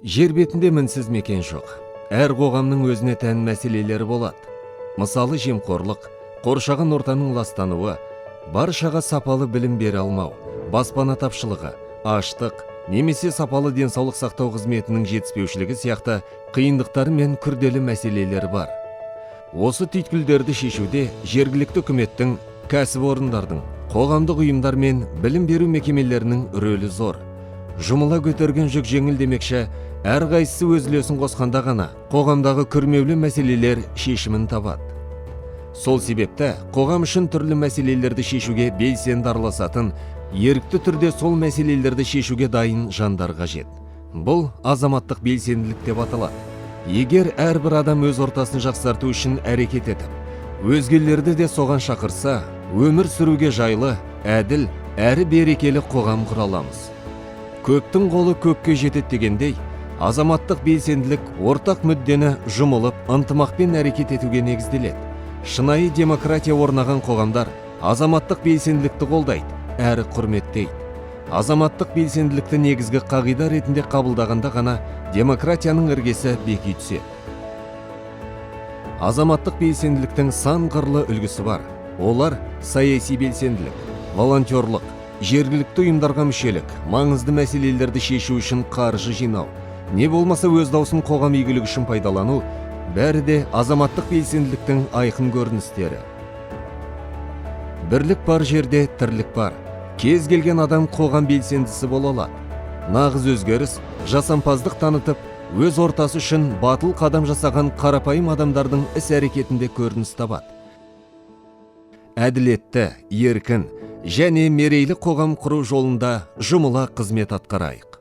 Жер бетінде мінсіз мекен жоқ. Әр қоғамның өзіне тән мәселелері болады. Мысалы жемқорлық, қоршаған ортаның ластануы, баршаға сапалы білім бере алмау, баспана тапшылығы, аштық, немесе сапалы денсаулық сақтау қызметінің жетіспеушілігі сияқты қиындықтар мен күрделі мәселелер бар. Осы түйткілдерді шешуде жергілікті үкіметтің, кәсіпорындардың, қоғамдық ұйымдар мен білім беру мекемелерінің рөлі зор. Жұмыла көтерген жүк жеңіл демекші, әрқайсысы өз үлесін қосқанда ғана қоғамдағы күрмеулі мәселелер шешімін табады. Сол себепті қоғам үшін түрлі мәселелерді шешуге белсенді араласатын, ерікті түрде сол мәселелерді шешуге дайын жандар қажет. Бұл азаматтық белсенділік деп аталады. Егер әрбір адам өз ортасын жақсарту үшін әрекет етіп, өзгелерді де соған шақырса, өмір сүруге жайлы, әділ, әрі берекелі қоғам құра аламыз. Көптің қолы көкке жетеді дегендей, азаматтық белсенділік ортақ мүддені жұмылып, ынтымақпен әрекет етуге негізделеді. Шынайы демократия орнаған қоғамдар азаматтық белсенділікті қолдайды, әрі құрметтейді. Азаматтық белсенділікті негізгі қағида ретінде қабылдағанда ғана демократияның іргесі беки түседі. Азаматтық белсенділіктің сан қырлы үлгісі бар. Олар саяси белсенділік, волонтерлық, жергілікті ұйымдарға мүшелік, маңызды мәселелерді шешу үшін қаржы жинау, не болмаса өз даусын қоғам игілігі үшін пайдалану, бәрі де азаматтық белсенділіктің айқын көріністері. Бірлік бар жерде тірлік бар. Кез келген адам қоғам белсендісі бола алады. Нағыз өзгеріс жасампаздық танытып, өз ортасы үшін батыл қадам жасаған қарапайым адамдардың іс-әрекетінде көрініс табады. Әділетті, еркін және мерейлі қоғам құру жолында жұмыла қызмет атқарайық.